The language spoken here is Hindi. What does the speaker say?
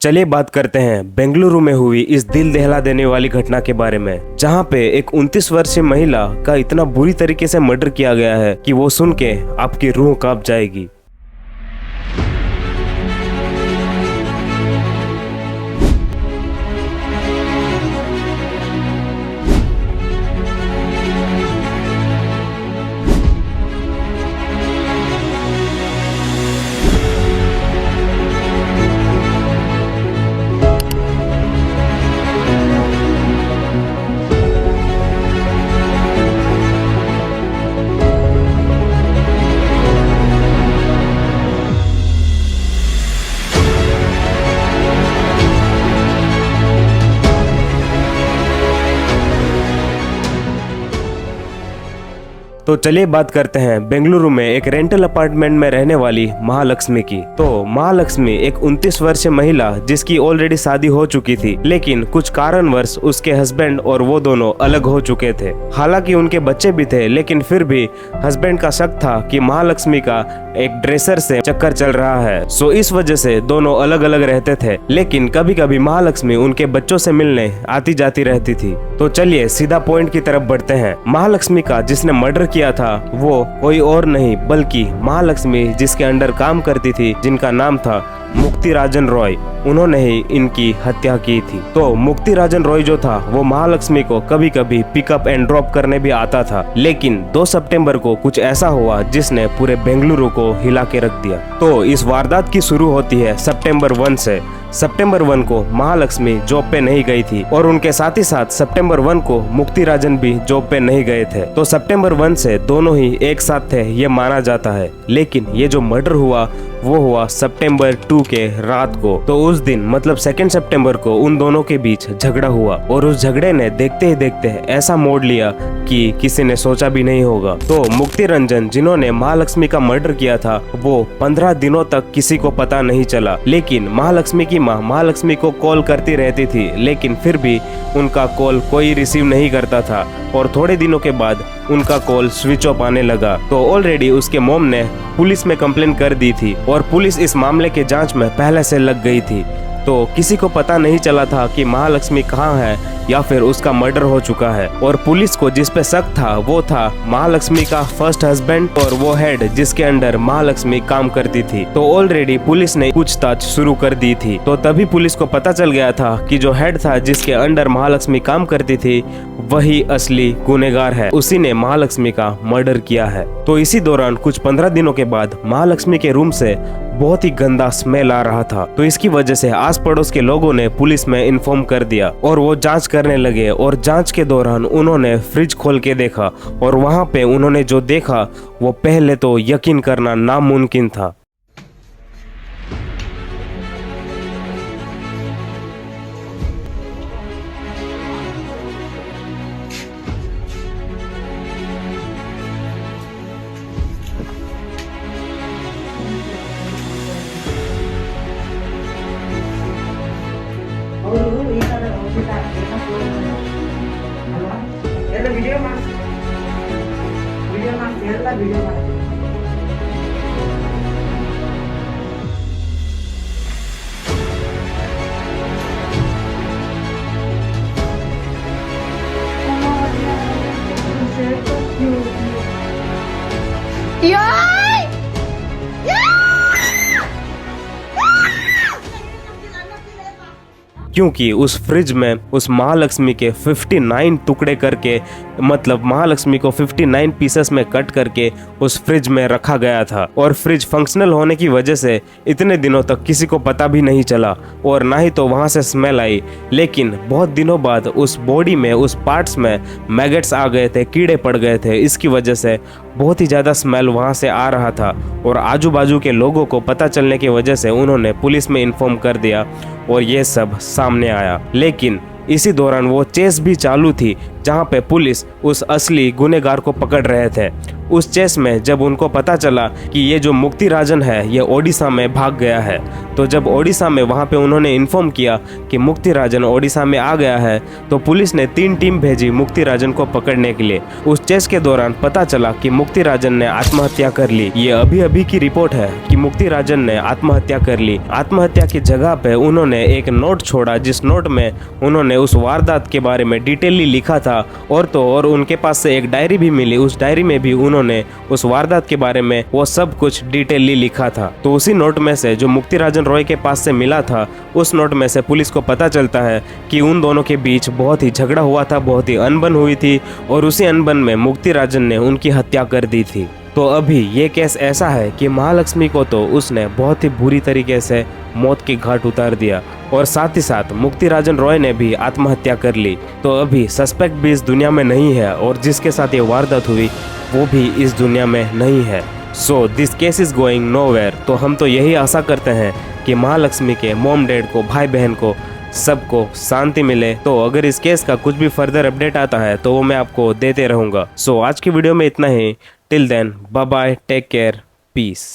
चलिए बात करते हैं बेंगलुरु में हुई इस दिल दहला देने वाली घटना के बारे में, जहां पे एक 29 वर्षीय महिला का इतना बुरी तरीके से मर्डर किया गया है कि वो सुन के आपकी रूह कांप जाएगी। तो चलिए बात करते हैं बेंगलुरु में एक रेंटल अपार्टमेंट में रहने वाली महालक्ष्मी की। तो महालक्ष्मी एक 29 वर्षीय महिला जिसकी ऑलरेडी शादी हो चुकी थी, लेकिन कुछ कारणवश उसके हस्बैंड और वो दोनों अलग हो चुके थे। हालांकि उनके बच्चे भी थे, लेकिन फिर भी हस्बैंड का शक था कि महालक्ष्मी का एक ड्रेसर से चक्कर चल रहा है। सो इस वजह से दोनों अलग अलग रहते थे, लेकिन कभी कभी महालक्ष्मी उनके बच्चों से मिलने आती जाती रहती थी। तो चलिए सीधा पॉइंट की तरफ बढ़ते हैं। महालक्ष्मी का जिसने मर्डर किया था वो कोई और नहीं बल्कि महालक्ष्मी जिसके अंडर काम करती थी, जिनका नाम था मुक्ति राजन रॉय, उन्होंने ही इनकी हत्या की थी। तो मुक्ति राजन रॉय जो था वो महालक्ष्मी को कभी कभी पिकअप एंड ड्रॉप करने भी आता था, लेकिन 2 सितंबर को कुछ ऐसा हुआ जिसने पूरे बेंगलुरु को हिला के रख दिया। तो इस वारदात की शुरू होती है सितंबर 1 से। सितंबर 1 को महालक्ष्मी जॉब पे नहीं गई थी और उनके साथ ही साथ सितंबर 1 को मुक्ति राजन भी जॉब पे नहीं गए थे। तो सितंबर 1 से दोनों ही एक साथ थे ये माना जाता है, लेकिन ये जो मर्डर हुआ वो हुआ सितंबर 2 के रात को। तो उस दिन मतलब 2 सितंबर को उन दोनों के बीच झगड़ा हुआ और उस झगड़े ने देखते ही देखते ऐसा मोड़ लिया कि किसी ने सोचा भी नहीं होगा। तो मुक्ति रंजन जिन्होंने महालक्ष्मी का मर्डर किया था वो 15 दिनों तक किसी को पता नहीं चला, लेकिन महालक्ष्मी की माँ महालक्ष्मी को कॉल करती रहती थी, लेकिन फिर भी उनका कॉल कोई रिसीव नहीं करता था और थोड़े दिनों के बाद उनका कॉल स्विच ऑफ आने लगा। तो ऑलरेडी उसके मॉम ने पुलिस में कंप्लेन कर दी थी और पुलिस इस मामले के जांच में पहले से लग गई थी। तो किसी को पता नहीं चला था कि महालक्ष्मी कहाँ है या फिर उसका मर्डर हो चुका है। और पुलिस को जिस पे शक था वो था महालक्ष्मी का फर्स्ट हस्बैंड और वो हेड जिसके अंडर महालक्ष्मी काम करती थी। तो ऑलरेडी पुलिस ने पूछताछ शुरू कर दी थी। तो तभी पुलिस को पता चल गया था कि जो हेड था जिसके अंडर महालक्ष्मी काम करती थी वही असली गुनहगार है, उसी ने महालक्ष्मी का मर्डर किया है। तो इसी दौरान कुछ 15 दिनों के बाद महालक्ष्मी के रूम से बहुत ही गंदा स्मेल आ रहा था। तो इसकी वजह से आस पड़ोस के लोगों ने पुलिस में इन्फॉर्म कर दिया और वो जांच करने लगे। और जांच के दौरान उन्होंने फ्रिज खोल के देखा और वहां पे उन्होंने जो देखा वो पहले तो यकीन करना नामुमकिन था। क्योंकि उस फ्रिज में उस महालक्ष्मी के 59 टुकड़े करके, मतलब महालक्ष्मी को 59 पीसेस में कट करके उस फ्रिज में रखा गया था। और फ्रिज फंक्शनल होने की वजह से इतने दिनों तक किसी को पता भी नहीं चला और ना ही तो वहां से स्मेल आई। लेकिन बहुत दिनों बाद उस बॉडी में, उस पार्ट्स में मैगेट्स आ गए थे, कीड़े पड़ गए थे। इसकी वजह से बहुत ही ज़्यादा स्मेल वहाँ से आ रहा था और आजू बाजू के लोगों को पता चलने की वजह से उन्होंने पुलिस में इन्फॉर्म कर दिया और ये सब सामने आया। लेकिन इसी दौरान वो चेस भी चालू थी जहाँ पे पुलिस उस असली गुनहगार को पकड़ रहे थे। उस चेस में जब उनको पता चला कि ये जो मुक्ति राजन है ये ओडिशा में भाग गया है, तो जब ओडिशा में वहाँ पे उन्होंने इन्फॉर्म किया कि मुक्ति राजन ओडिशा में आ गया है, तो पुलिस ने 3 टीम भेजी मुक्ति राजन को पकड़ने के लिए। उस चेस के दौरान पता चला कि मुक्ति राजन ने आत्महत्या कर ली। ये अभी अभी की रिपोर्ट है कि मुक्ति राजन ने आत्महत्या कर ली। आत्महत्या की जगह पे उन्होंने एक नोट छोड़ा, जिस नोट में उन्होंने उस वारदात के बारे में डिटेली लिखा था, और तो और उनके पास से एक डायरी भी मिली। उस डायरी में भी उन्होंने उस वारदात के बारे में वो सब कुछ डिटेली लिखा था। तो उसी नोट में से जो मुक्ति राजन रॉय के पास से मिला था, उस नोट में से पुलिस को पता चलता है कि उन दोनों के बीच बहुत ही झगड़ा हुआ था, बहुत ही अनबन हुई थी, और उसी अनबन में मुक्ति राजन ने उनकी हत्या कर दी थी। तो अभी ये केस ऐसा है कि महालक्ष्मी को तो उसने बहुत ही बुरी तरीके से मौत के घाट उतार दिया, और साथ ही साथ मुक्ति राजन रॉय ने भी आत्महत्या कर ली। तो अभी सस्पेक्ट भी इस दुनिया में नहीं है, और जिसके साथ ये वारदात हुई वो भी इस दुनिया में नहीं है। So this case is going nowhere. तो हम तो यही आशा करते हैं कि महालक्ष्मी के मॉम डैड को, भाई बहन को, सबको शांति मिले। तो अगर इस केस का कुछ भी फर्दर अपडेट आता है तो वो मैं आपको देते रहूँगा। सो आज की वीडियो में इतना ही। Till then, bye bye, take care, piece.